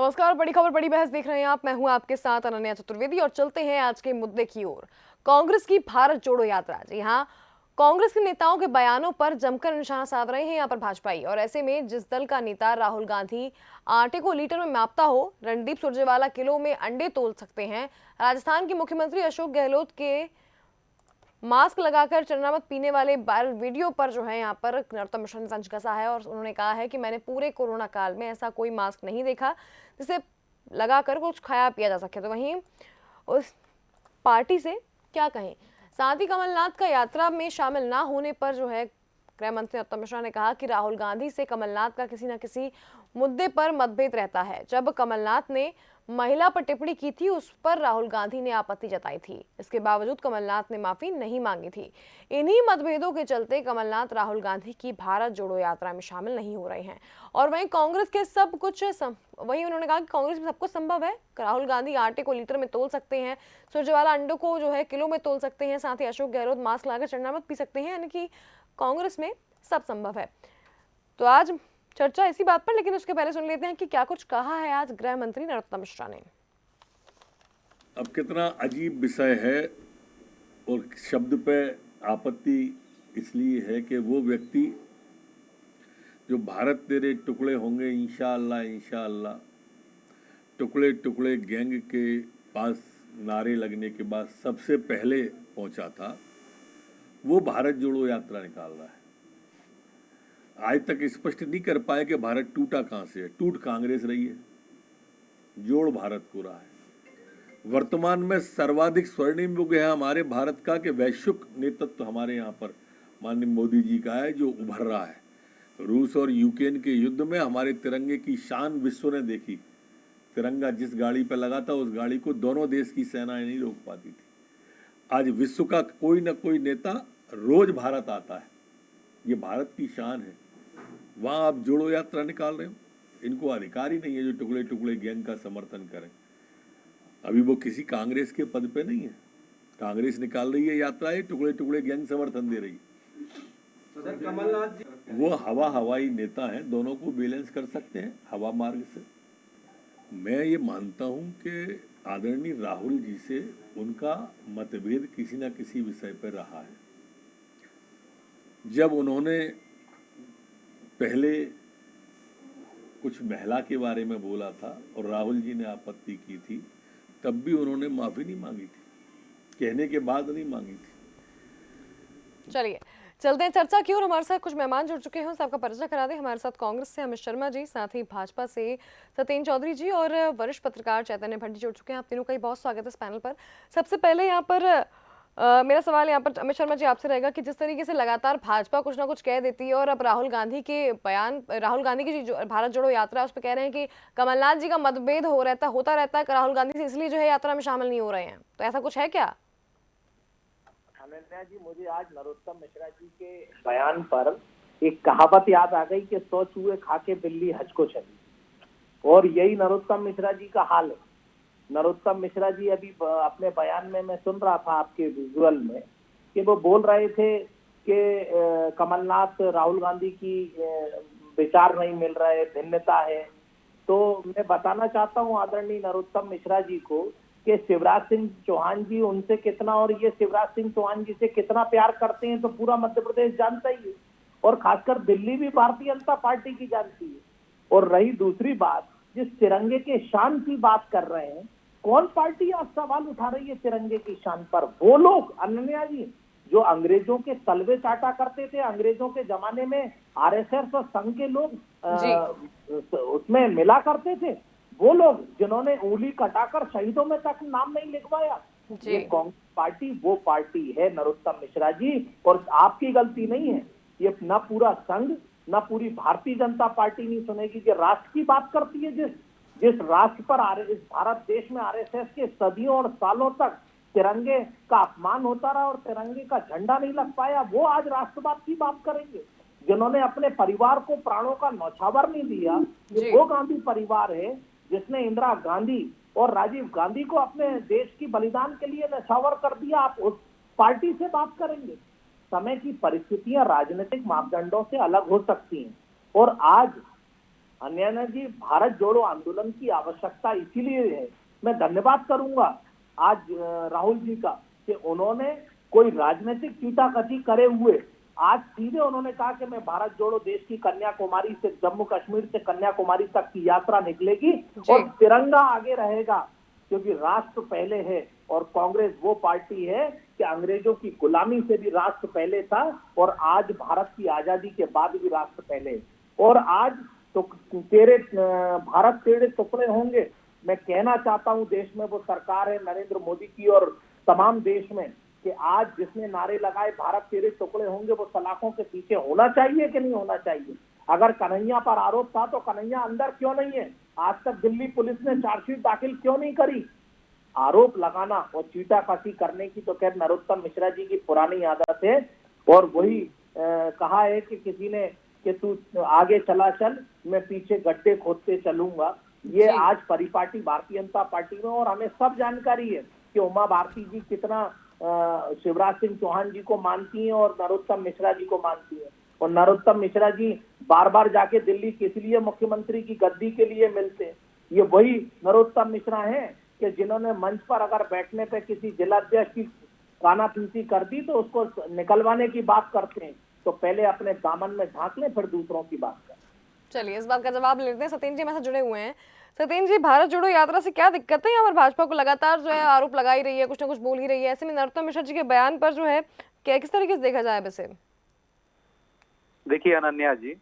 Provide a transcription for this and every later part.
नमस्कार। बड़ी खबर बड़ी बहस देख रहे हैं आप। मैं हूं आपके साथ अनन्या चतुर्वेदी और चलते हैं आज के मुद्दे की ओर। कांग्रेस की भारत जोड़ो यात्रा। जी हां, कांग्रेस के नेताओं के बयानों पर जमकर निशाना साध रहे हैं यहां पर भाजपाई। और ऐसे में जिस दल का नेता राहुल गांधी आटे को लीटर में मापता हो, रणदीप सुरजेवाला किलो में अंडे तोल सकते हैं। राजस्थान के मुख्यमंत्री अशोक गहलोत के मास्क लगाकर चरनामत पीने वाले वायरल वीडियो पर जो है यहाँ पर नरोत्तम मिश्रा ने तंज कसा है और उन्होंने कहा है कि मैंने पूरे कोरोना काल में ऐसा कोई मास्क नहीं देखा जिसे लगाकर कुछ खाया पिया जा सके। तो वहीं उस पार्टी से क्या कहें। साथ ही कमलनाथ का यात्रा में शामिल ना होने पर जो है गृह मंत्री नरोत्तम मिश्रा ने कहा कि राहुल गांधी से कमलनाथ का किसी न किसी मुद्दे पर मतभेद रहता है। जब कमलनाथ ने महिला पर टिप्पणी की थी, उस पर राहुल गांधी ने आपत्ति जताई थी। इसके बावजूद कमलनाथ ने माफी नहीं मांगी थी। इन्हीं मतभेदों के चलते कमलनाथ राहुल गांधी की भारत जोड़ो यात्रा में शामिल नहीं हो रहे हैं। और वहीं कांग्रेस के सब कुछ वहीं उन्होंने कहा कि कांग्रेस में सब कुछ संभव है। राहुल गांधी आटे को लीटर में तोल सकते हैं, सुरजेवाला अंडों को जो है किलो में तोल सकते हैं, साथ ही अशोक गहलोत मास्क लगाकर चरनामत पी सकते हैं। यानी कि कांग्रेस में सब संभव है। तो आज चर्चा इसी बात पर, लेकिन उसके पहले सुन लेते हैं कि क्या कुछ कहा है आज गृह मंत्री नरोत्तम मिश्रा ने। अब कितना अजीब विषय है और शब्द पे आपत्ति इसलिए है कि वो व्यक्ति जो भारत तेरे टुकड़े होंगे इंशाअल्लाह इंशाअल्लाह, टुकड़े टुकड़े गैंग के पास नारे लगने के बाद सबसे पहले पहुंचा था, वो भारत जोड़ो यात्रा निकाल रहा है। आज तक स्पष्ट नहीं कर पाए कि भारत टूटा कहां से है। टूट कांग्रेस रही है, जोड़ भारत को रहा है। वर्तमान में सर्वाधिक स्वर्णिम युग है हमारे भारत का कि वैश्विक नेतृत्व हमारे यहाँ पर माननीय मोदी जी का है, जो उभर रहा है। रूस और यूक्रेन के युद्ध में हमारे तिरंगे की शान विश्व ने देखी। तिरंगा जिस गाड़ी पर लगा था, उस गाड़ी को दोनों देश की सेनाएं नहीं रोक पाती थी। आज विश्व का कोई ना कोई नेता रोज भारत आता है, ये भारत की शान है। वहां आप जोड़ो यात्रा निकाल रहे हो। इनको अधिकार ही नहीं है जो टुकड़े टुकड़े गैंग का समर्थन करें। अभी वो किसी कांग्रेस के पद पे नहीं है। कांग्रेस निकाल रही है यात्रा, है टुकड़े टुकड़े गैंग समर्थन दे रही है। कमलनाथ जी वो हवाई नेता हैं, दोनों को बैलेंस कर सकते हैं हवा मार्ग से। मैं ये मानता हूं कि आदरणीय राहुल जी से उनका मतभेद किसी न किसी विषय पर रहा है। जब उन्होंने पहले कुछ महिला के बारे में बोला था और राहुल जी ने आपत्ति की थी, तब भी उन्होंने माफी नहीं मांगी थी, कहने के बाद नहीं मांगी थी। चलिए चलते हैं चर्चा की ओर। हमारे साथ कुछ मेहमान जुड़ चुके हैं, सबका परिचय करा दें। हमारे साथ कांग्रेस से अमित शर्मा जी, साथ ही भाजपा से सत्येंद्र चौधरी जी और वरिष्ठ पत्रकार चैतन्य भट्ट जी जुड़ चुके हैं। आप तीनों का ही बहुत स्वागत है इस पैनल पर। सबसे पहले यहाँ पर मेरा सवाल यहाँ पर अमित शर्मा जी आपसे रहेगा कि जिस तरीके से लगातार भाजपा कुछ ना कुछ कह देती है और अब राहुल गांधी की जो भारत जोड़ो यात्रा, उस पर कह रहे हैं कि कमलनाथ जी का मतभेद होता रहता है राहुल गांधी से, इसलिए जो है यात्रा में शामिल नहीं हो रहे हैं। तो ऐसा कुछ है क्या? अनन्या जी, मुझे आज नरोत्तम मिश्रा जी के बयान पर एक कहावत याद आ गई कि 100 चूहे खा के बिल्ली हज को चली, और यही नरोत्तम मिश्रा जी का हाल है। नरोत्तम मिश्रा जी अभी अपने बयान में, मैं सुन रहा था आपके विजुअल में, कि वो बोल रहे थे कि कमलनाथ राहुल गांधी की विचार नहीं मिल रहे, भिन्नता है। तो मैं बताना चाहता हूं आदरणीय नरोत्तम मिश्रा जी को कि शिवराज सिंह चौहान जी उनसे कितना, और ये शिवराज सिंह चौहान जी से कितना प्यार करते हैं तो पूरा मध्य प्रदेश जानता ही है, और खासकर दिल्ली भी भारतीय जनता पार्टी की जानती है। और रही दूसरी बात, जिस तिरंगे के शान की बात कर रहे हैं, कौन पार्टी आज सवाल उठा रही है तिरंगे की शान पर? वो लोग अनन्या जी जो अंग्रेजों के तलवे चाटा करते थे, अंग्रेजों के जमाने में आरएसएस और संघ के लोग उसमें मिला करते थे, वो लोग जिन्होंने उंगली कटाकर शहीदों में तक नाम नहीं लिखवाया, ये कांग्रेस पार्टी वो पार्टी है नरोत्तम मिश्रा जी। और आपकी गलती नहीं है, ये न पूरा संघ न पूरी भारतीय जनता पार्टी नहीं सुनेगी कि राष्ट्र की बात करती है। जिस राष्ट्र पर इस भारत देश में आरएसएस के सदियों और सालों तक तिरंगे का अपमान होता रहा और तिरंगे का झंडा नहीं लग पाया, वो आज राष्ट्रवाद की बात करेंगे। जिन्होंने अपने परिवार को प्राणों का न्यौछावर नहीं दिया, ये वो गांधी परिवार है जिसने इंदिरा गांधी और राजीव गांधी को अपने देश की बलिदान के लिए न्यौछावर कर दिया। आप उस पार्टी से बात करेंगे। समय की परिस्थितियां राजनीतिक मापदंडों से अलग हो सकती हैं, और आज अन्याना जी, भारत जोड़ो आंदोलन की आवश्यकता इसीलिए है, मैं धन्यवाद करूंगा आज राहुल जी का, कि उन्होंने कोई राजनीतिक चीटाकती करे हुए आज सीधे उन्होंने कहा कि मैं भारत जोड़ो देश की कन्याकुमारी से, जम्मू कश्मीर से कन्याकुमारी तक की यात्रा निकलेगी और तिरंगा आगे रहेगा, क्योंकि राष्ट्र पहले है। और कांग्रेस वो पार्टी है कि अंग्रेजों की गुलामी से भी राष्ट्र पहले था और आज भारत की आजादी के बाद भी राष्ट्र पहले है। और आज तो भारत तेरे टुकड़े होंगे, मैं कहना चाहता हूं देश में वो सरकार है नरेंद्र मोदी की और तमाम देश में, कि आज जिसने नारे लगाए भारत तेरे टुकड़े होंगे, वो सलाखों के पीछे होना चाहिए कि नहीं होना चाहिए? अगर कन्हैया पर आरोप था तो कन्हैया अंदर क्यों नहीं है? आज तक दिल्ली पुलिस ने चार्जशीट दाखिल क्यों नहीं करी? आरोप लगाना और चीटाकती करने की तो खैर नरोत्तम मिश्रा जी की पुरानी आदत है। और वही कहा है कि किसी ने कि तू आगे चला चल, मैं पीछे गड्ढे खोदते चलूंगा। ये आज परिपाटी भारतीय जनता पार्टी में, और हमें सब जानकारी है कि उमा भारती जी कितना शिवराज सिंह चौहान जी को मानती हैं और नरोत्तम मिश्रा जी को मानती हैं। और नरोत्तम मिश्रा जी बार बार जाके दिल्ली किस लिए मुख्यमंत्री की गद्दी के लिए मिलते हैं? ये वही नरोत्तम मिश्रा हैं कि जिन्होंने मंच पर अगर बैठने पे किसी जिलाध्यक्ष की कानाफूसी कर दी तो उसको निकलवाने की बात करते हैं। तो पहले अपने दामन में झांक लें, फिर दूसरों की बात करें। चलिए इस बात का जवाब लेते हैं। सत्येंद्र जी हमारे साथ जुड़े हुए हैं। सत्येंद्र जी, भारत जोड़ो यात्रा से क्या दिक्कत है? यहाँ पर भाजपा को लगातार जो है आरोप लगा ही रही है, कुछ ना कुछ बोल ही रही है। ऐसे में नरोत्तम मिश्रा जी के बयान पर जो है क्या किस तरीके से देखा जाए वैसे? देखिए अनन्या जी,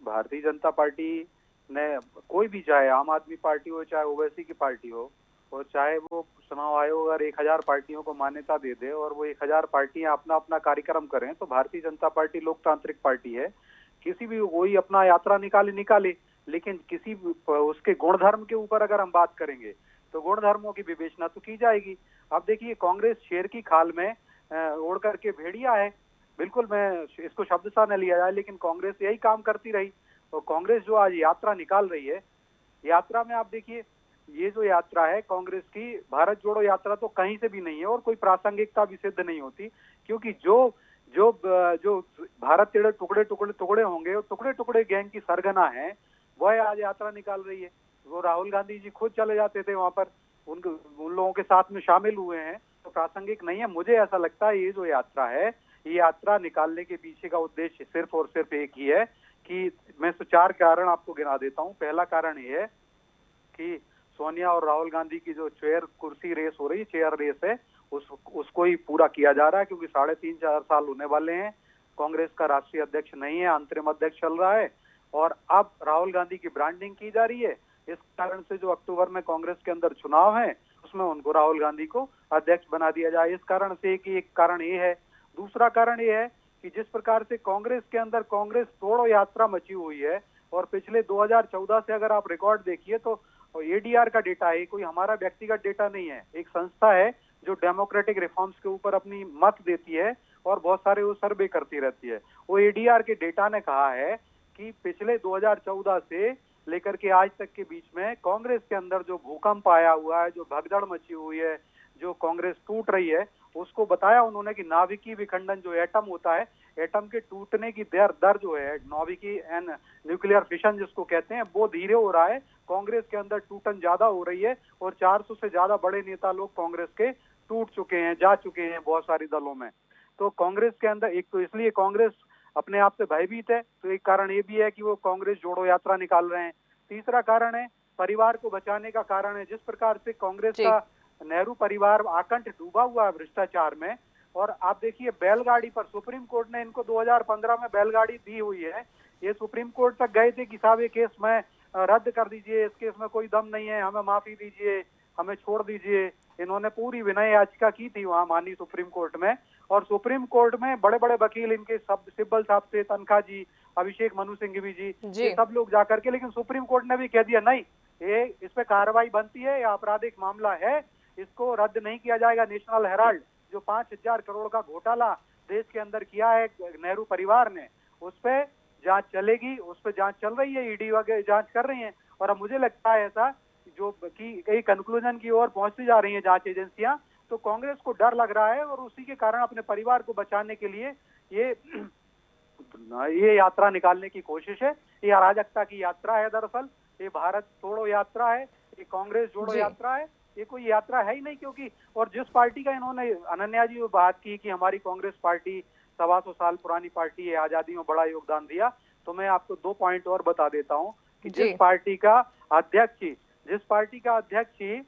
भारतीय जनता पार्टी ने कोई भी, चाहे आम आदमी पार्टी हो, चाहे ओवैसी की पार्टी हो, और चाहे वो चुनाव आयोग अगर 1000 पार्टियों को मान्यता दे दे और वो 1000 पार्टियां अपना अपना कार्यक्रम करें, तो भारतीय जनता पार्टी लोकतांत्रिक पार्टी है। किसी भी कोई अपना यात्रा निकाले, लेकिन किसी उसके गुणधर्म के ऊपर अगर हम बात करेंगे तो गुणधर्मों की विवेचना तो की जाएगी। अब देखिए, कांग्रेस शेर की खाल में ओढ़ करके भेड़िया है। बिल्कुल, मैं इसको शब्द सा न लिया जाए, लेकिन कांग्रेस यही काम करती रही। और कांग्रेस जो आज यात्रा निकाल रही है, यात्रा में आप देखिए, ये जो यात्रा है कांग्रेस की, भारत जोड़ो यात्रा तो कहीं से भी नहीं है और कोई प्रासंगिकता भी सिद्ध नहीं होती, क्योंकि जो जो जो भारत तेरे टुकड़े टुकड़े टुकड़े होंगे और टुकड़े टुकड़े गैंग की सरगना है, वह आज यात्रा निकाल रही है। वो राहुल गांधी जी खुद चले जाते थे वहां पर, उन लोगों के साथ में शामिल हुए हैं, तो प्रासंगिक नहीं है। मुझे ऐसा लगता है ये जो यात्रा है, ये यात्रा निकालने के पीछे का उद्देश्य सिर्फ और सिर्फ एक ही है कि मैं 4 कारण आपको गिना देता हूँ। पहला कारण ये है कि सोनिया और राहुल गांधी की जो चेयर कुर्सी रेस हो रही है, चेयर रेस है, उसको ही पूरा किया जा रहा है, क्योंकि 3.5-4 साल होने वाले हैं। कांग्रेस का राष्ट्रीय अध्यक्ष नहीं है, अंतरिम अध्यक्ष चल रहा है, और अब राहुल गांधी की ब्रांडिंग की जा रही है। इस कारण से जो अक्टूबर में कांग्रेस के अंदर चुनाव है, उसमें उनको, राहुल गांधी को अध्यक्ष बना दिया जाए। इस कारण से एक कारण ये है। दूसरा कारण ये है कि जिस प्रकार से कांग्रेस के अंदर कांग्रेस तोड़ो यात्रा मची हुई है, और पिछले 2014 से अगर आप रिकॉर्ड देखिए तो एडीआर का डेटा है, कोई हमारा व्यक्तिगत डेटा नहीं है, एक संस्था है जो डेमोक्रेटिक रिफॉर्म्स के ऊपर अपनी मत देती है और बहुत सारे वो सर्वे करती रहती है। वो एडीआर के डेटा ने कहा है कि पिछले 2014 से लेकर के आज तक के बीच में कांग्रेस के अंदर जो भूकंप आया हुआ है, जो भगदड़ मची हुई है, जो कांग्रेस टूट रही है, उसको बताया उन्होंने कि नाभिकीय विखंडन, जो एटम होता है, एटम के टूटने की दर जो है, नाभिकीय एंड न्यूक्लियर फिशन जिसको कहते हैं, वो धीरे हो रहा है। कांग्रेस के अंदर टूटन ज्यादा हो रही है और 400 से ज्यादा बड़े नेता लोग कांग्रेस के टूट चुके हैं, जा चुके हैं बहुत सारी दलों में। तो कांग्रेस के अंदर एक तो इसलिए कांग्रेस अपने आप से भयभीत है, तो एक कारण ये भी है कि वो कांग्रेस जोड़ो यात्रा निकाल रहे हैं। तीसरा कारण है परिवार को बचाने का कारण है। जिस प्रकार से कांग्रेस का नेहरू परिवार आकंठ डूबा हुआ है भ्रष्टाचार में, और आप देखिए बैलगाड़ी पर सुप्रीम कोर्ट ने इनको 2015 में बैलगाड़ी दी हुई है। ये सुप्रीम कोर्ट तक गए थे कि साहब ये केस में रद्द कर दीजिए, इस केस में कोई दम नहीं है, हमें माफी दीजिए, हमें छोड़ दीजिए। इन्होंने पूरी विनय याचिका की थी वहां माननीय सुप्रीम कोर्ट में, और सुप्रीम कोर्ट में बड़े बड़े वकील, इनके सब सिब्बल साहब से तनखा जी, अभिषेक मनु सिंघवी जी, ये सब लोग जाकर के, लेकिन सुप्रीम कोर्ट ने भी कह दिया नहीं, ये इस पे कार्रवाई बनती है, या आपराधिक मामला है, इसको रद्द नहीं किया जाएगा। नेशनल हेराल्ड जो 5000 करोड़ का घोटाला देश के अंदर किया है नेहरू परिवार ने, उस पर जांच चलेगी, उस पर जांच चल रही है, ईडी वगैरह जांच कर रही है। और अब मुझे लगता है ऐसा जो कि कई कंक्लूजन की ओर पहुंचती जा रही है जांच एजेंसियां, तो कांग्रेस को डर लग रहा है और उसी के कारण अपने परिवार को बचाने के लिए ये ये यात्रा निकालने की कोशिश है। ये अराजकता की यात्रा है, दरअसल ये भारत छोड़ो यात्रा है, ये कांग्रेस जोड़ो जी। यात्रा है, ये कोई यात्रा है ही नहीं। क्योंकि और जिस पार्टी का इन्होंने, अनन्या जी, बात की कि हमारी कांग्रेस पार्टी 125 साल पुरानी पार्टी है, आजादी में बड़ा योगदान दिया, तो मैं आपको 2 पॉइंट और बता देता हूँ कि जी। जिस पार्टी का अध्यक्ष ही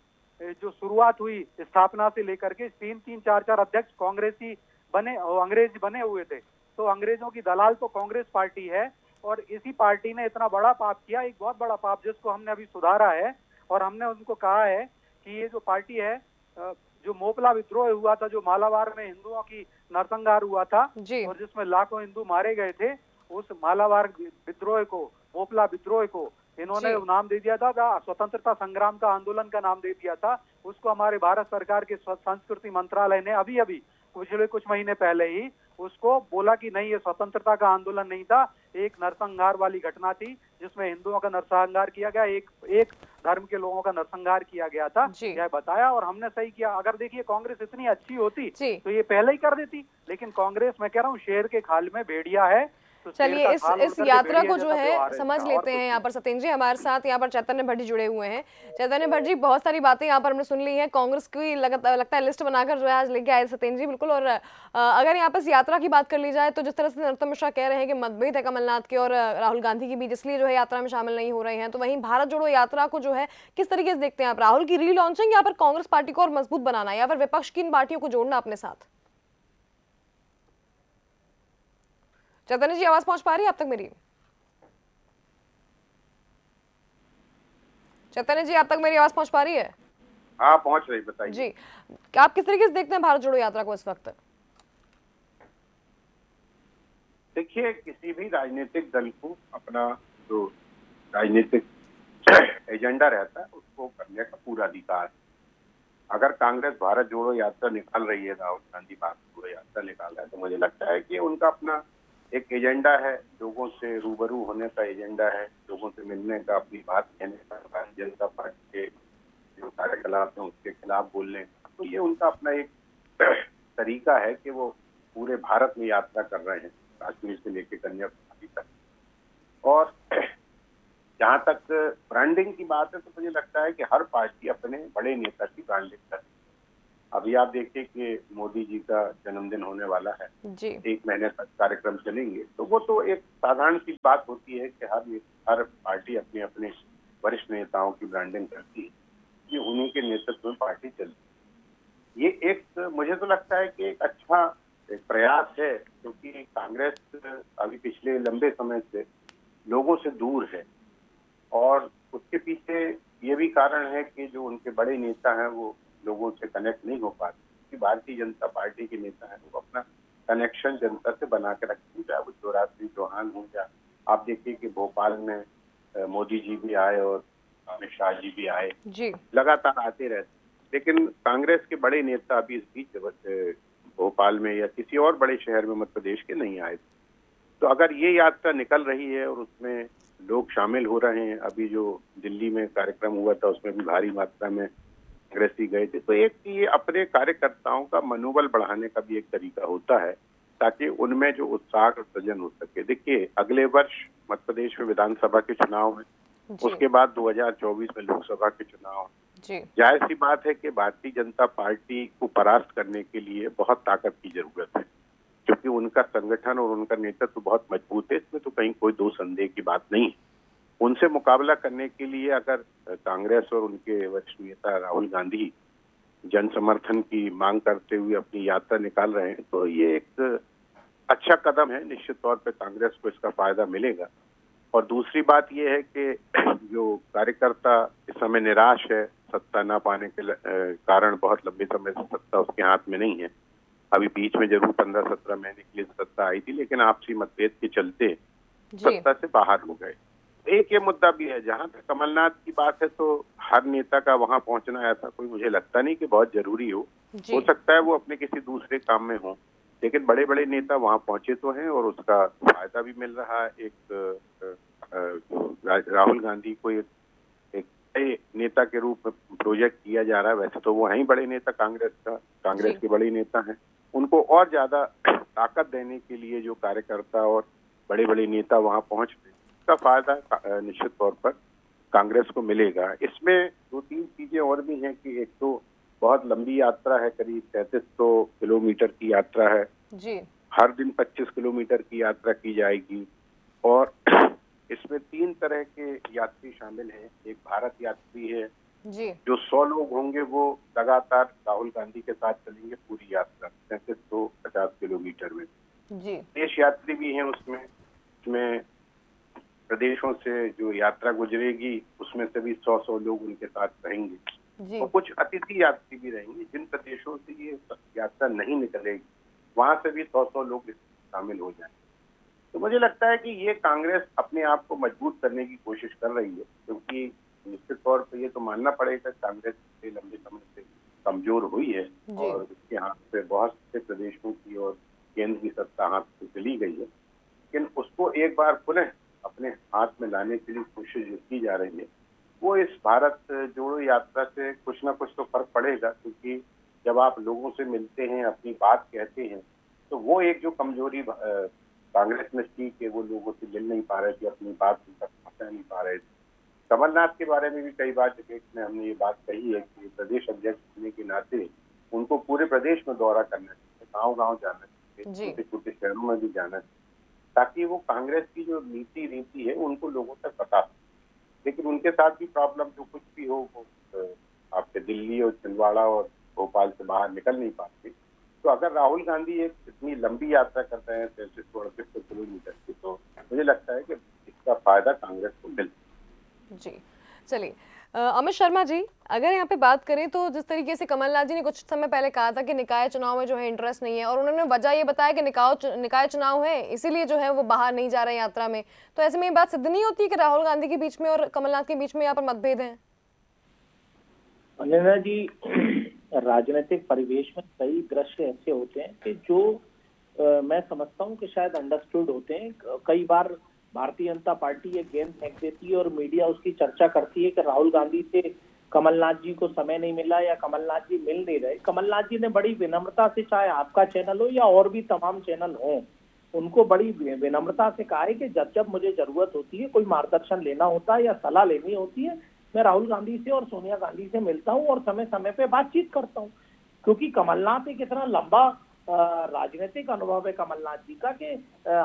जो शुरुआत हुई स्थापना से लेकर के 3-3, 4-4 अध्यक्ष कांग्रेसी बने और अंग्रेज बने हुए थे, तो अंग्रेजों की दलाल तो कांग्रेस पार्टी है। और इसी पार्टी ने इतना बड़ा पाप किया, एक बहुत बड़ा पाप, जिसको हमने अभी सुधारा है। और हमने उनको कहा है कि ये जो पार्टी है, जो मोपला विद्रोह हुआ था, जो मालाबार में हिंदुओं की नरसंहार हुआ था जी। और जिसमें लाखों हिंदू मारे गए थे, उस मालाबार विद्रोह को, मोपला विद्रोह को इन्होंने जी। नाम दे दिया था, स्वतंत्रता संग्राम का आंदोलन का नाम दे दिया था। उसको हमारे भारत सरकार के संस्कृति मंत्रालय ने अभी अभी पिछले कुछ महीने पहले ही उसको बोला कि नहीं, ये स्वतंत्रता का आंदोलन नहीं था, एक नरसंहार वाली घटना थी जिसमें हिंदुओं का नरसंहार किया गया, एक धर्म के लोगों का नरसंहार किया गया था। जी। यह बताया और हमने सही किया। अगर देखिए कांग्रेस इतनी अच्छी होती जी। तो ये पहले ही कर देती, लेकिन कांग्रेस, मैं कह रहा हूँ, शेर के खाल में भेड़िया है। तो शेर चलिए का इस खाल उड़ इस करके यात्रा भेड़िया को जो जैसा है व्यवहार समझ इसका, और लेते कुछ हैं। यहाँ नहीं। पर सत्येंद्र जी हमारे साथ, यहाँ पर चैतन्य भट्ट जी जुड़े हुए हैं। चैतन्य भट्ट जी, बहुत सारी बातें यहाँ पर हमने सुन ली है। कांग्रेस की लगता है लिस्ट बनाकर जो है आज लेके आए सत्येंद्र जी, बिल्कुल। और अगर यहाँ पर इस यात्रा की बात कर ली जाए तो जिस तरह से नरोत्तम मिश्रा कह रहे हैं कि मतभेद है कमलनाथ के और राहुल गांधी के बीच, इसलिए जो है यात्रा में शामिल नहीं हो रहे हैं, तो वहीं भारत जोड़ो यात्रा को जो है किस तरीके से देखते हैं आप? राहुल की रीलॉन्चिंग या फिर कांग्रेस पार्टी को और मजबूत बनाना, या फिर विपक्ष की इन पार्टियों को जोड़ना अपने साथ? चैतन्य जी, आवाज पहुंच पा रही है आप तक मेरी? चैतन्य जी, आप तक मेरी आवाज पहुंच पा रही है? हाँ, पहुंच रही, बताइए। जी, आप किस तरीके से देखते हैं भारत जोड़ो यात्रा को इस वक्त? देखिए, किसी भी राजनीतिक दल को अपना जो राजनीतिक एजेंडा रहता है उसको करने का पूरा अधिकार है। अगर कांग्रेस भारत जोड़ो यात्रा निकाल रही है, राहुल गांधी भारत जोड़ो यात्रा निकाल रहा है, तो मुझे लगता है कि उनका अपना एक एजेंडा है, लोगों से रूबरू होने का एजेंडा है, लोगों से मिलने का, अपनी बात कहने का, भारतीय जनता पार्टी के जो कार्यकलाप है उसके खिलाफ बोलने का। तो ये उनका अपना एक तरीका है कि वो पूरे भारत में यात्रा कर रहे हैं, कश्मीर से लेकर कन्याकुमारी तक। और जहाँ तक ब्रांडिंग की बात है, तो मुझे लगता है कि हर पार्टी अपने बड़े नेता की ब्रांडिंग कर रही है। अभी आप देखिए कि मोदी जी का जन्मदिन होने वाला है, जी। 1 महीने तक कार्यक्रम चलेंगे, तो वो तो एक साधारण सी बात होती है कि हर पार्टी अपने अपने वरिष्ठ नेताओं की ब्रांडिंग करती है, ये उन्हीं के नेतृत्व में पार्टी चलती है। ये एक, मुझे तो लगता है कि एक अच्छा एक प्रयास है, क्योंकि कांग्रेस अभी पिछले लंबे समय से लोगों से दूर है और उसके पीछे ये भी कारण है कि जो उनके बड़े नेता हैं वो लोगों से कनेक्ट नहीं हो पाते। क्योंकि भारतीय जनता पार्टी के नेता हैं वो अपना कनेक्शन जनता से बना के रखते हैं, चाहे वो शिवराज सिंह चौहान हो, या आप देखिए कि भोपाल में मोदी जी भी आए और अमित शाह जी भी आए, जी। लगातार आते रहते। लेकिन कांग्रेस के बड़े नेता अभी इस बीच भोपाल में या किसी और बड़े शहर में मध्य प्रदेश के नहीं आए। तो अगर ये यात्रा निकल रही है और उसमें लोग शामिल हो रहे हैं, अभी जो दिल्ली में कार्यक्रम हुआ था उसमें भी भारी मात्रा में कांग्रेसी गए थे, तो एक ये अपने कार्यकर्ताओं का मनोबल बढ़ाने का भी एक तरीका होता है, ताकि उनमें जो उत्साह का सृजन हो सके। देखिए, अगले वर्ष मध्य प्रदेश में विधानसभा के चुनाव है, उसके बाद 2024 में लोकसभा के चुनाव है। जी। जाहिर सी बात है कि भारतीय जनता पार्टी को परास्त करने के लिए बहुत ताकत की जरूरत है, क्योंकि उनका संगठन और उनका नेतृत्व बहुत मजबूत है, इसमें तो कहीं कोई दो संदेह की बात नहीं है। उनसे मुकाबला करने के लिए अगर कांग्रेस और उनके वरिष्ठ नेता राहुल गांधी जन समर्थन की मांग करते हुए अपनी यात्रा निकाल रहे हैं, तो ये एक अच्छा कदम है। निश्चित तौर पे कांग्रेस को इसका फायदा मिलेगा। और दूसरी बात यह है कि जो कार्यकर्ता इस समय निराश है, सत्ता ना पाने के कारण, बहुत लंबे समय से सत्ता उसके हाथ में नहीं है। अभी बीच में जरूर 15-17 महीने के लिए सत्ता आई थी, लेकिन आपसी मतभेद के चलते सत्ता से बाहर हो गए। एक ये मुद्दा भी है। जहां तक कमलनाथ की बात है, तो हर नेता का वहां पहुंचना ऐसा कोई मुझे लगता नहीं कि बहुत जरूरी हो सकता है वो अपने किसी दूसरे काम में हो, लेकिन बड़े बड़े नेता वहां पहुंचे तो हैं और उसका फायदा भी मिल रहा है। एक राहुल गांधी को एक नए नेता के रूप में प्रोजेक्ट किया जा रहा है। वैसे तो वो हैं ही बड़े नेता कांग्रेस के बड़े नेता हैं, उनको और ज्यादा ताकत देने के लिए जो कार्यकर्ता और बड़े बड़े नेता वहां पहुंच गए, इसका फायदा निश्चित तौर पर कांग्रेस को मिलेगा। इसमें दो तीन चीजें और भी हैं कि एक तो बहुत लंबी यात्रा है, करीब 3300 किलोमीटर की यात्रा है। जी हर दिन 25 किलोमीटर की यात्रा की जाएगी और इसमें 3 तरह के यात्री शामिल हैं। एक भारत यात्री है, जी जो 100 लोग होंगे, वो लगातार राहुल गांधी के साथ चलेंगे पूरी यात्रा 3350 किलोमीटर में। जी देश यात्री भी हैं उसमें प्रदेशों से जो यात्रा गुजरेगी उसमें से भी 100 लोग उनके साथ रहेंगे। जी और कुछ अतिथि यात्री भी रहेंगे, जिन प्रदेशों से ये यात्रा नहीं निकलेगी वहां से भी 100 लोग इसमें शामिल हो जाएंगे। तो मुझे लगता है कि ये कांग्रेस अपने आप को मजबूत करने की कोशिश कर रही है, क्योंकि निश्चित तौर पर ये तो मानना पड़ेगा कांग्रेस से लंबे समय से कमजोर हुई है और उसके हाथ से बहुत से प्रदेशों की और केंद्र की सत्ता हाथ से चली गई है। लेकिन उसको एक बार पुनः अपने हाथ में लाने के लिए कोशिश की जा रही है। वो इस भारत जोड़ो यात्रा से कुछ ना कुछ तो फर्क पड़ेगा, क्योंकि जब आप लोगों से मिलते हैं, अपनी बात कहते हैं, तो वो एक जो कमजोरी कांग्रेस में थी कि वो लोगों से मिल नहीं पा रहे थे, अपनी बात उन तक पहुंचा नहीं पा रहे थे। कमलनाथ के बारे में भी कई बार डिबेट में हमने ये बात कही है कि प्रदेश अध्यक्ष होने के नाते उनको पूरे प्रदेश में दौरा करना चाहिए, गांव-गांव जाना चाहिए, छोटे-छोटे शहरों में भी जाना चाहिए, ताकि वो कांग्रेस की जो नीति रीति है उनको लोगों तक बता सके। लेकिन उनके साथ भी प्रॉब्लम, जो कुछ भी हो, वो आपके दिल्ली और छिंदवाड़ा और भोपाल से बाहर निकल नहीं पाते। तो अगर राहुल गांधी एक इतनी लंबी यात्रा करते हैं 3300 किलोमीटर की, तो मुझे लगता है कि इसका फायदा कांग्रेस को मिल। जी चलिए अमित शर्मा जी, अगर यहाँ पे बात करें तो जिस तरीके से कमलनाथ जी ने कुछ समय पहले कहा था कि निकाय चुनाव में जो है इंटरेस्ट नहीं है, और उन्होंने वजह ये बताया कि निकाय चुनाव है इसीलिए जो है वो बाहर नहीं जा रहे हैं यात्रा में, तो ऐसे में ये बात सिद्ध नहीं होती कि राहुल गांधी के बीच में और कमलनाथ के बीच में यहाँ पर मतभेद है? अनन्या जी, राजनीतिक परिवेश में कई दृश्य ऐसे होते हैं कि जो मैं समझता हूं कि शायद अंडरस्टूड होते हैं। कई बार भारतीय जनता पार्टी एक गेंद फेंक देती है और मीडिया उसकी चर्चा करती है कि राहुल गांधी से कमलनाथ जी को समय नहीं मिला या कमलनाथ जी मिल नहीं रहे। कमलनाथ जी ने बड़ी विनम्रता से, चाहे आपका चैनल हो या और भी तमाम चैनल हो, उनको बड़ी विनम्रता से कहा है कि जब जब मुझे जरूरत होती है, कोई मार्गदर्शन लेना होता है या सलाह लेनी होती है, मैं राहुल गांधी से और सोनिया गांधी से मिलता हूं और समय समय पे बातचीत करता हूं। क्योंकि कमलनाथ एक इतना लंबा राजनीतिक अनुभव है कमलनाथ जी का कि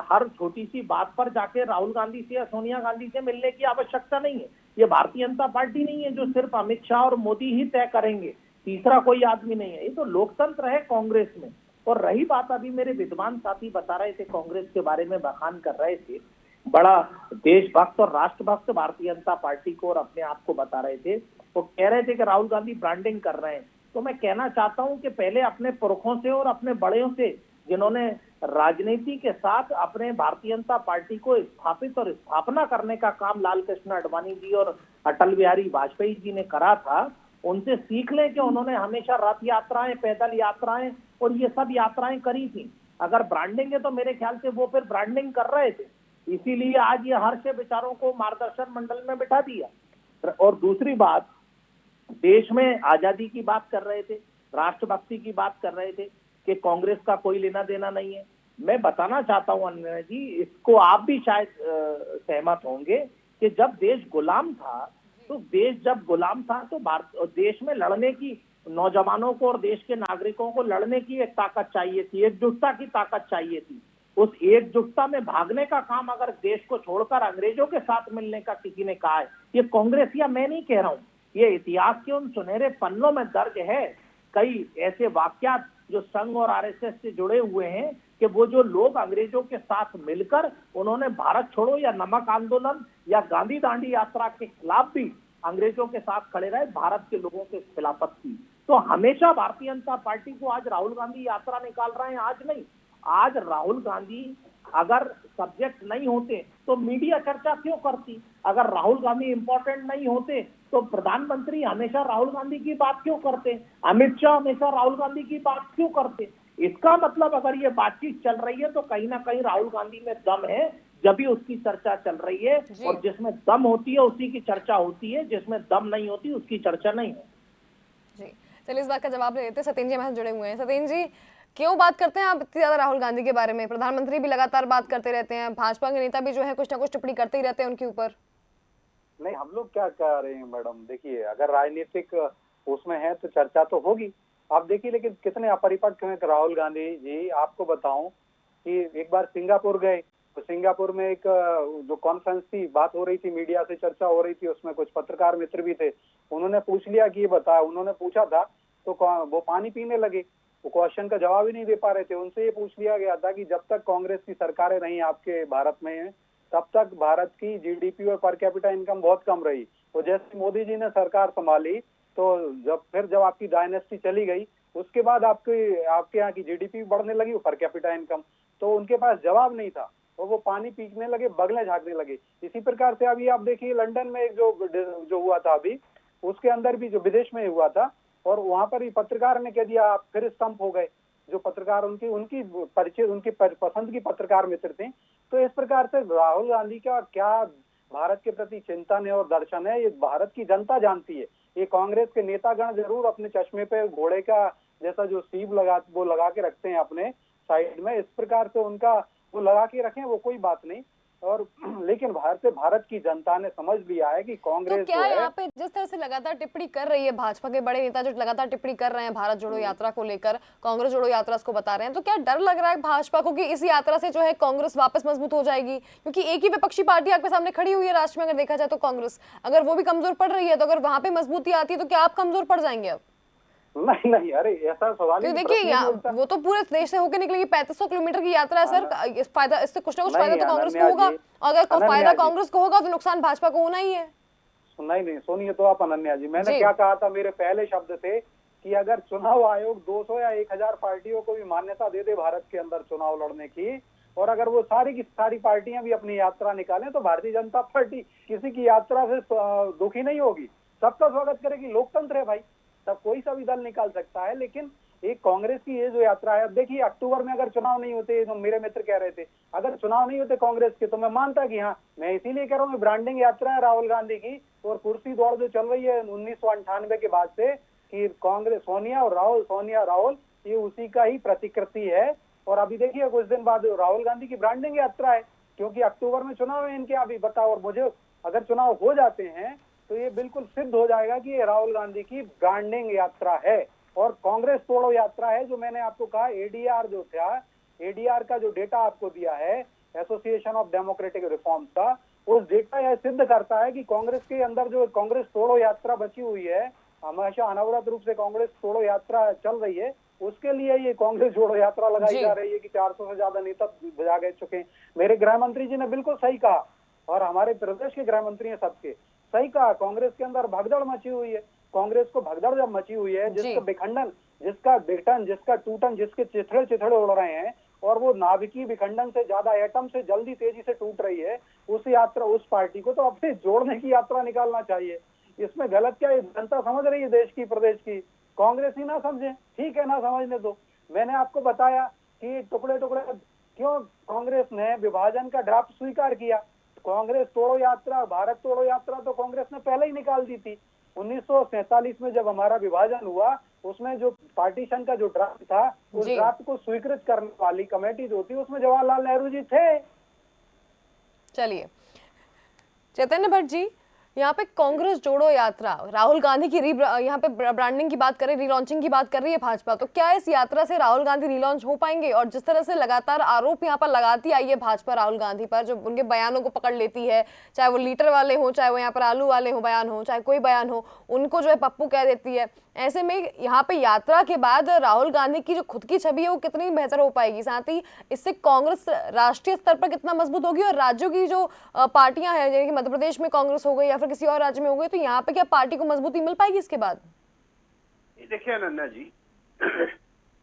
हर छोटी सी बात पर जाके राहुल गांधी से या सोनिया गांधी से मिलने की आवश्यकता नहीं है। ये भारतीय जनता पार्टी नहीं है जो सिर्फ अमित शाह और मोदी ही तय करेंगे, तीसरा कोई आदमी नहीं है। ये तो लोकतंत्र है कांग्रेस में। और रही बात, अभी मेरे विद्वान साथी बता रहे थे, कांग्रेस के बारे में बखान कर रहे थे, बड़ा देशभक्त और राष्ट्रभक्त भारतीय जनता पार्टी को और अपने आप को बता रहे थे। वो कह रहे थे कि राहुल गांधी ब्रांडिंग कर रहे हैं। तो मैं कहना चाहता हूं कि पहले अपने पुरखों से और अपने बड़ों से, जिन्होंने राजनीति के साथ अपने भारतीय जनता पार्टी को स्थापित और स्थापना करने का काम लाल कृष्ण आडवाणी जी और अटल बिहारी वाजपेयी जी ने करा था, उनसे सीख लें कि उन्होंने हमेशा रथ यात्राएं, पैदल यात्राएं और ये सब यात्राएं करी थी। अगर ब्रांडिंग है तो मेरे ख्याल से वो फिर ब्रांडिंग कर रहे थे, इसीलिए आज ये हर्ष विचारों को मार्गदर्शन मंडल में बिठा दिया। और दूसरी बात, देश में आजादी की बात कर रहे थे, राष्ट्रभक्ति की बात कर रहे थे कि कांग्रेस का कोई लेना देना नहीं है। मैं बताना चाहता हूं अनिल जी, इसको आप भी शायद सहमत होंगे कि जब देश गुलाम था, तो देश जब गुलाम था तो देश में लड़ने की, नौजवानों को और देश के नागरिकों को लड़ने की एक ताकत चाहिए थी, एकजुटता की ताकत चाहिए थी। उस एकजुटता में भागने का काम अगर देश को छोड़कर अंग्रेजों के साथ मिलने का किसी ने कहा है, ये कांग्रेस या मैं नहीं कह रहा हूं, ये इतिहास के उन सुनहरे पन्नों में दर्ज है। कई ऐसे वाकयात जो संघ और आरएसएस से जुड़े हुए हैं कि वो जो लोग अंग्रेजों के साथ मिलकर उन्होंने भारत छोड़ो या नमक आंदोलन या गांधी दांडी यात्रा के खिलाफ भी अंग्रेजों के साथ खड़े रहे, भारत के लोगों के खिलाफत की। तो हमेशा भारतीय जनता पार्टी को आज राहुल गांधी यात्रा निकाल रहे हैं, आज नहीं। आज राहुल गांधी अगर सब्जेक्ट नहीं होते तो मीडिया चर्चा क्यों करती? अगर राहुल गांधी इंपॉर्टेंट नहीं होते तो प्रधानमंत्री हमेशा राहुल गांधी की बात क्यों करते? अमित शाह हमेशा राहुल गांधी की बात क्यों करते? इसका मतलब अगर ये बातचीत चल रही है तो कहीं ना कहीं राहुल गांधी में दम है, जब भी उसकी चर्चा चल रही है। और जिसमें दम होती है उसी की चर्चा होती है, जिसमें दम नहीं होती उसकी चर्चा नहीं है। जी चलिए, इस बात का जवाब ले लेते हैं। सत्येंद्र जी हमारे जुड़े हुए हैं। सत्येंद्र जी, क्यों बात करते हैं आप इतनी ज्यादा राहुल गांधी के बारे में? प्रधानमंत्री भी लगातार बात करते रहते हैं, भाजपा के नेता भी जो है कुछ ना कुछ टिप्पणी करते ही रहते हैं उनके ऊपर। नहीं, हम लोग क्या कह रहे हैं मैडम, देखिए अगर राजनीतिक उसमें है तो चर्चा तो होगी। आप देखिए लेकिन कितने अपरिपक्व हैं राहुल गांधी जी। आपको बताऊं कि एक बार सिंगापुर गए, तो सिंगापुर में एक जो कॉन्फ्रेंस थी, बात हो रही थी, मीडिया से चर्चा हो रही थी, उसमें कुछ पत्रकार मित्र भी थे। उन्होंने पूछ लिया कि ये बता, उन्होंने पूछा था तो वो पानी पीने लगे, वो क्वेश्चन का जवाब ही नहीं दे पा रहे थे। उनसे ये पूछ लिया गया था कि जब तक कांग्रेस की सरकारें रही आपके भारत में, तब तक भारत की जीडीपी और पर कैपिटा इनकम बहुत कम रही। तो जैसे मोदी जी ने सरकार संभाली, तो जब आपकी डायनेस्टी चली गई, उसके बाद आपके यहाँ की जीडीपी बढ़ने लगी, पर कैपिटा इनकम, तो उनके पास जवाब नहीं था और वो पानी पीने लगे, बगलें झाड़ने लगे। इसी प्रकार से अभी आप देखिए लंदन में एक जो हुआ था अभी, उसके अंदर भी जो विदेश में हुआ था, और वहां पर ही पत्रकार ने कह दिया, आप फिर स्टंप हो गए। जो पत्रकार उनकी परिचय, उनकी पसंद की पत्रकार मित्र थे। तो इस प्रकार से राहुल गांधी का क्या भारत के प्रति चिंतन है और दर्शन है, ये भारत की जनता जानती है। ये कांग्रेस के नेतागण जरूर अपने चश्मे पे घोड़े का जैसा जो सीब लगा के रखते हैं अपने साइड में, इस प्रकार से उनका वो लगा के रखें, वो कोई बात नहीं। और लेकिन भारत की जनता ने समझ लिया है कि कांग्रेस तो क्या जो है, यहाँ पे जिस तरह से लगातार टिप्पणी कर रही है भाजपा के बड़े नेता, जो लगातार टिप्पणी कर रहे हैं भारत जोड़ो यात्रा को लेकर, कांग्रेस जोड़ो यात्रा इसको बता रहे हैं, तो क्या डर लग रहा है भाजपा को कि इस यात्रा से जो है कांग्रेस वापस मजबूत हो जाएगी? क्योंकि एक ही विपक्षी पार्टी आपके सामने खड़ी हुई है राष्ट्र में, अगर देखा जाए तो कांग्रेस, अगर वो भी कमजोर पड़ रही है, तो अगर वहां पे मजबूती आती है तो क्या आप कमजोर पड़ जाएंगे अब? नहीं, अरे ऐसा सवाल ही क्योंकि प्रश्न ही देखिए नहीं उठता। वो तो पूरे देश से होकर निकलेगी, 3500 किलोमीटर की यात्रा है सर। इस फायदा, इससे कुछ ना कुछ फायदा तो कांग्रेस को अनन्या होगा, जी, अगर फायदा अनन्या जी, कांग्रेस को होगा तो नुकसान भाजपा को होना ही है। नहीं सुनिए तो आप अनन्या जी, मैंने क्या कहा था, मेरे पहले शब्द थे कि अगर चुनाव आयोग 200 या 1000 पार्टियों को भी मान्यता दे दे भारत के अंदर चुनाव लड़ने की, और अगर वो सारी की सारी पार्टियां भी अपनी यात्रा निकालें, तो भारतीय जनता पार्टी किसी की यात्रा से दुखी नहीं होगी, सबका स्वागत करेगी। लोकतंत्र है भाई, सब कोई सा भी दल निकाल सकता है। लेकिन एक कांग्रेस की ये जो यात्रा है, अब देखिए अक्टूबर में अगर चुनाव नहीं होते, जो मेरे मित्र कह रहे थे, अगर चुनाव नहीं होते कांग्रेस के, तो मैं मानता कि हाँ, मैं इसीलिए कह रहा हूँ ब्रांडिंग यात्रा है राहुल गांधी की, और कुर्सी दौड़ जो चल रही है 1998 के बाद से, कि कांग्रेस सोनिया राहुल ये उसी का ही प्रतिकृति है। और अभी देखिए कुछ दिन बाद राहुल गांधी की ब्रांडिंग यात्रा है, क्योंकि अक्टूबर में चुनाव है इनके, अभी बताओ। और मुझे अगर चुनाव हो जाते हैं तो ये बिल्कुल सिद्ध हो जाएगा कि ये राहुल गांधी की ब्रांडिंग यात्रा है और कांग्रेस तोड़ो यात्रा है। जो मैंने आपको कहा, एडीआर जो था, एडीआर का जो डेटा आपको दिया है, एसोसिएशन ऑफ डेमोक्रेटिक रिफॉर्म्स का, उस डेटा यह सिद्ध करता है कि कांग्रेस के अंदर जो कांग्रेस तोड़ो यात्रा बची हुई है, हमेशा अनवरत रूप से कांग्रेस तोड़ो यात्रा चल रही है, उसके लिए ये कांग्रेस जोड़ो यात्रा लगाई जा रही है कि 400 से ज्यादा नेता भजा गए चुके हैं। मेरे गृह मंत्री जी ने बिल्कुल सही कहा, और हमारे प्रदेश के गृह मंत्री हैं सबके, सही कहा। कांग्रेस के अंदर भगदड़ मची हुई है, कांग्रेस को भगदड़ जब मची हुई है, जिसका विखंडन, जिसका बेटन, जिसका टूटन, जिसके चिथड़े उड़ रहे हैं, और वो नाभिकीय विखंडन से ज्यादा एटम से जल्दी तेजी से टूट रही है, उस यात्रा, उस पार्टी को तो अपने जोड़ने की यात्रा निकालना चाहिए। इसमें गलत क्या है? जनता समझ रही है देश की, प्रदेश की, कांग्रेस ही ना समझे, ठीक है, ना समझने दो। मैंने आपको बताया कि टुकड़े टुकड़े क्यों कांग्रेस ने विभाजन का ड्राफ्ट स्वीकार किया। कांग्रेस तोड़ो यात्रा, भारत तोड़ो यात्रा तो कांग्रेस ने पहले ही निकाल दी थी। 1947 में जब हमारा विभाजन हुआ, उसमें जो पार्टीशन का जो ड्राफ्ट था, उस ड्राफ्ट को स्वीकृत करने वाली कमेटी जो थी, उसमें जवाहरलाल नेहरू जी थे। चलिए चैतन्य भट्ट जी, यहाँ पे कांग्रेस जोड़ो यात्रा, राहुल गांधी की यहाँ पे ब्रांडिंग की बात करें, रीलॉन्चिंग की बात कर रही है भाजपा, तो क्या इस यात्रा से राहुल गांधी रीलॉन्च हो पाएंगे? और जिस तरह से लगातार आरोप यहाँ पर लगाती आई है भाजपा राहुल गांधी पर, जो उनके बयानों को पकड़ लेती है, चाहे वो लीटर वाले हो, चाहे वो यहाँ पर आलू वाले हो बयान हो, चाहे कोई बयान हो, उनको जो है पप्पू कह देती है। ऐसे में यहाँ पे यात्रा के बाद राहुल गांधी की जो खुद की छवि है वो कितनी बेहतर हो पाएगी, साथ ही इससे कांग्रेस राष्ट्रीय स्तर पर कितना मजबूत होगी, और राज्यों की जो पार्टियां हैं, जैसे कि मध्य प्रदेश में कांग्रेस हो गई या फिर किसी और राज्य में हो गई, तो यहाँ पे क्या पार्टी को मजबूती मिल पाएगी इसके बाद? देखिए अनन्या जी,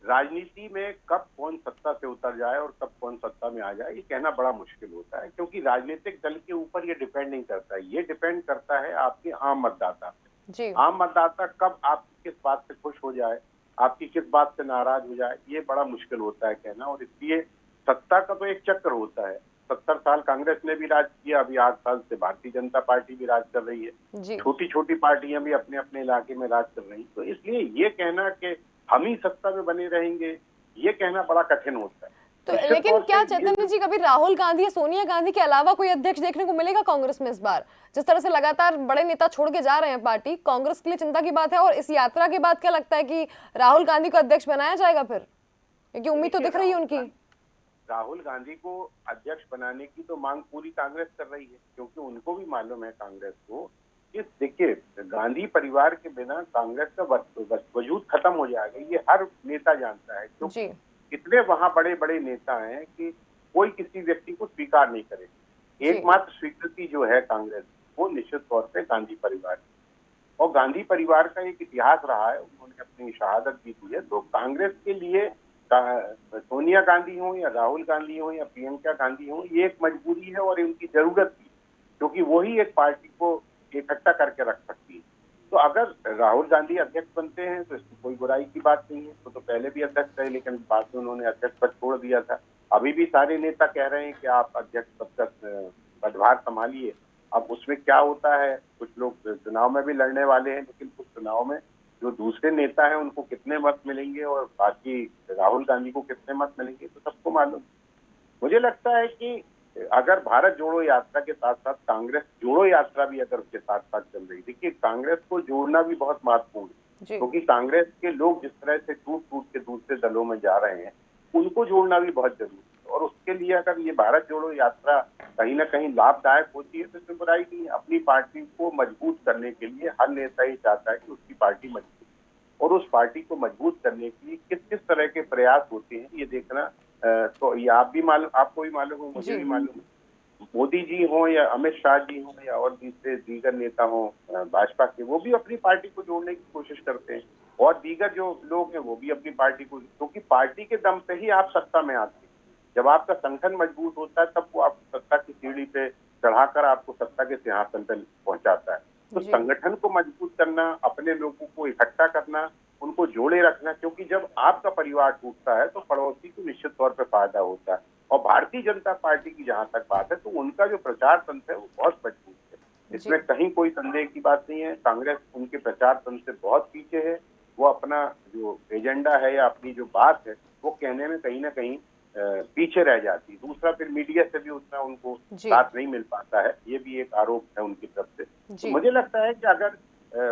राजनीति में कब कौन सत्ता से उतर जाए और कब कौन सत्ता में आ जाए, ये कहना बड़ा मुश्किल होता है, क्योंकि राजनीतिक दल के ऊपर ये डिपेंड नहीं करता है, ये डिपेंड करता है आपके आम मतदाता पे। आम मतदाता कब आपकी किस बात से खुश हो जाए, आपकी किस बात से नाराज हो जाए, ये बड़ा मुश्किल होता है कहना। और इसलिए सत्ता का तो एक चक्र होता है, 70 साल कांग्रेस ने भी राज किया, अभी 8 साल से भारतीय जनता पार्टी भी राज कर रही है, छोटी छोटी पार्टियां भी अपने अपने इलाके में राज कर रही हैं। तो इसलिए ये कहना कि हम ही सत्ता में बने रहेंगे, ये कहना बड़ा कठिन होता है। तो निश्चित लेकिन तौर क्या से ये चैतन्य जी कभी राहुल गांधी या सोनिया गांधी के अलावा कोई अध्यक्ष देखने को मिलेगा कांग्रेस में इस बार? जिस तरह से लगातार बड़े नेता छोड़ के जा रहे हैं पार्टी, कांग्रेस के लिए चिंता की बात है। और इस यात्रा के बाद क्या लगता है कि राहुल गांधी को अध्यक्ष बनाया जाएगा फिर? क्योंकि उम्मीद तो दिख रही है उनकी। राहुल गांधी को अध्यक्ष बनाने की तो मांग पूरी कांग्रेस कर रही है, क्योंकि उनको भी मालूम है कांग्रेस को कि देखिए, गांधी परिवार के बिना कांग्रेस का वजूद खत्म हो जाएगा। ये हर नेता जानता है, क्योंकि इतने वहां बड़े बड़े नेता हैं कि कोई किसी व्यक्ति को स्वीकार नहीं करेगा। एकमात्र स्वीकृति जो है कांग्रेस, वो निश्चित तौर पे गांधी परिवार की, और गांधी परिवार का एक इतिहास रहा है, उन्होंने अपनी शहादत भी दी है। तो कांग्रेस के लिए सोनिया गांधी हो या राहुल गांधी हो या प्रियंका गांधी हो, ये एक मजबूरी है और इनकी जरूरत भी, क्योंकि वही एक पार्टी को इकट्ठा करके रख सकती है। तो अगर राहुल गांधी अध्यक्ष बनते हैं तो इसमें कोई बुराई की बात नहीं है। तो पहले भी अध्यक्ष रहे, लेकिन बाद में उन्होंने अध्यक्ष पद छोड़ दिया था। अभी भी सारे नेता कह रहे हैं कि आप अध्यक्ष पद का पदभार संभालिए। अब उसमें क्या होता है, कुछ लोग चुनाव में भी लड़ने वाले हैं, लेकिन कुछ चुनाव में जो दूसरे नेता हैं उनको कितने मत मिलेंगे और बाकी राहुल गांधी को कितने मत मिलेंगे, तो सबको मालूम। मुझे लगता है कि अगर भारत जोड़ो यात्रा के साथ साथ कांग्रेस जोड़ो यात्रा भी अगर उसके साथ साथ चल रही, देखिए कांग्रेस को जोड़ना भी बहुत महत्वपूर्ण है, क्योंकि कांग्रेस के लोग जिस तरह से टूट टूट के दूसरे दलों में जा रहे हैं, उनको जोड़ना भी बहुत जरूरी है। और उसके लिए अगर ये भारत जोड़ो यात्रा कहीं ना कहीं लाभदायक होती है तो इसमें बुराई नहीं है। अपनी पार्टी को मजबूत करने के लिए हर नेता ही चाहता है कि उसकी पार्टी मजबूत, और उस पार्टी को मजबूत करने के लिए किस किस तरह के प्रयास होते हैं ये देखना। तो ये आप भी मालूम, आपको भी मालूम है, मुझे भी मालूम है। मोदी जी हो या अमित शाह जी हो या और दीगर नेता हो भाजपा के, वो भी अपनी पार्टी को जोड़ने की कोशिश करते हैं, और दीगर जो लोग हैं वो भी अपनी पार्टी को, क्योंकि पार्टी के दम पे ही आप सत्ता में आते हैं। जब आपका संगठन मजबूत होता है तब वो आपको सत्ता की सीढ़ी पे चढ़ाकर आपको सत्ता के सिंहासन पर पहुंचाता है। तो संगठन को मजबूत करना, अपने लोगों को इकट्ठा करना, उनको जोड़े रखना, क्योंकि जब आपका परिवार टूटता है तो पड़ोसी को निश्चित तौर पर फायदा होता है। और भारतीय जनता पार्टी की जहां तक बात है तो उनका जो प्रचार तंत्र है वो बहुत मजबूत है, इसमें कहीं कोई संदेह की बात नहीं है। कांग्रेस उनके प्रचार तंत्र से बहुत पीछे है। वो अपना जो एजेंडा है या अपनी जो बात है वो कहने में कहीं ना कहीं पीछे रह जाती। दूसरा, फिर मीडिया से भी उतना उनको साथ नहीं मिल पाता है, ये भी एक आरोप है उनकी तरफ से। तो मुझे लगता है कि अगर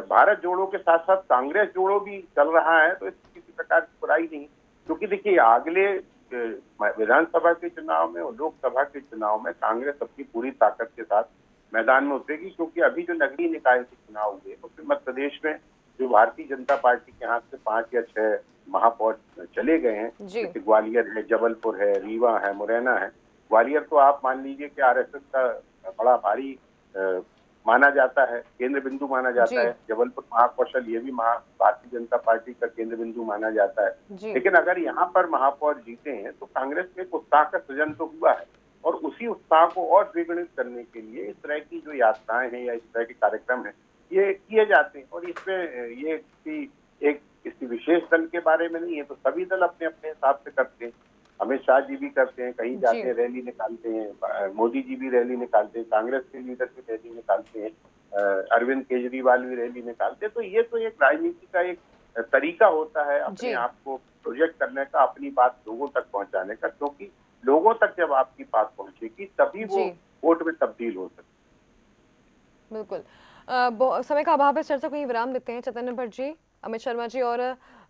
भारत जोड़ो के साथ साथ कांग्रेस जोड़ो भी चल रहा है तो इसमें किसी प्रकार की बुराई नहीं, क्योंकि देखिए अगले विधानसभा के चुनाव में और लोकसभा के चुनाव में कांग्रेस अपनी पूरी ताकत के साथ मैदान में उतरेगी, क्योंकि अभी जो नगरीय निकाय के चुनाव हुए तो फिर मध्य प्रदेश में जो भारतीय जनता पार्टी के हाथ से 5 या 6 महापौर चले गए हैं, जैसे ग्वालियर है, जबलपुर है, रीवा है, मुरैना है। ग्वालियर तो आप मान लीजिए कि आरएसएस का बड़ा भारी माना जाता है, केंद्र बिंदु माना जाता है। जबलपुर महाकौशल, ये भी भारतीय जनता पार्टी का केंद्र बिंदु माना जाता है। लेकिन अगर यहाँ पर महापौर जीते हैं तो कांग्रेस में एक उत्साह का सृजन तो हुआ है, और उसी उत्साह को और द्विगुणित करने के लिए इस तरह की जो यात्राएं हैं या इस तरह के कार्यक्रम हैं ये किए जाते हैं। और इसमें ये किसी विशेष दल के बारे में नहीं है, तो सभी दल अपने अपने हिसाब से करते हैं। अमित शाह जी भी करते हैं, कहीं जाते हैं रैली निकालते हैं, मोदी जी भी रैली निकालते हैं, कांग्रेस के लीडर भी रैली निकालते हैं, अरविंद केजरीवाल भी रैली निकालते हैं। तो ये तो एक राजनीति का एक तरीका होता है अपने आप को प्रोजेक्ट करने का, अपनी बात लोगों तक पहुंचाने का, क्योंकि लोगों तक जब आपकी बात पहुंचेगी तभी वो वोट में तब्दील हो सकती। बिल्कुल। समय का अभाव है, चर्चा को ही विराम देते हैं। चैतन्य भट्ट जी, अमित शर्मा जी और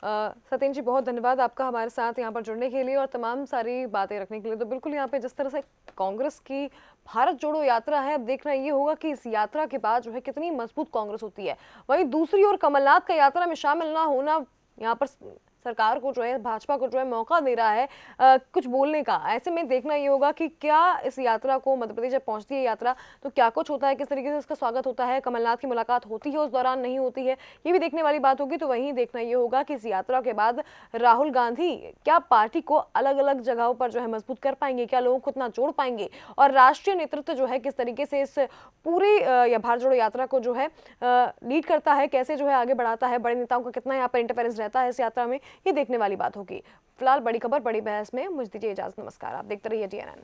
सत्येंद्र जी, बहुत धन्यवाद आपका हमारे साथ यहाँ पर जुड़ने के लिए और तमाम सारी बातें रखने के लिए। तो बिल्कुल यहाँ पे जिस तरह से कांग्रेस की भारत जोड़ो यात्रा है, अब देखना ये होगा कि इस यात्रा के बाद जो है कितनी मजबूत कांग्रेस होती है। वहीं दूसरी ओर कमलनाथ का यात्रा में शामिल ना होना यहाँ पर सरकार को जो है, भाजपा को जो है मौका दे रहा है कुछ बोलने का। ऐसे में देखना ये होगा कि क्या इस यात्रा को, मध्य प्रदेश जब पहुंचती है यात्रा तो क्या कुछ होता है, किस तरीके से उसका स्वागत होता है, कमलनाथ की मुलाकात होती है उस दौरान, नहीं होती है, ये भी देखने वाली बात होगी। तो वहीं देखना ये होगा कि इस यात्रा के बाद राहुल गांधी क्या पार्टी को अलग अलग जगहों पर जो है मजबूत कर पाएंगे, क्या लोगों को इतना जोड़ पाएंगे, और राष्ट्रीय नेतृत्व जो है किस तरीके से इस पूरी या भारत जोड़ो यात्रा को जो है लीड करता है, कैसे जो है आगे बढ़ाता है, बड़े नेताओं का कितना यहाँ पर इंटरफेरेंस रहता है इस यात्रा में, ये देखने वाली बात होगी। फिलहाल बड़ी खबर बड़ी बहस में मुझे दीजिए इजाजत, नमस्कार। आप देखते रहिए TNN।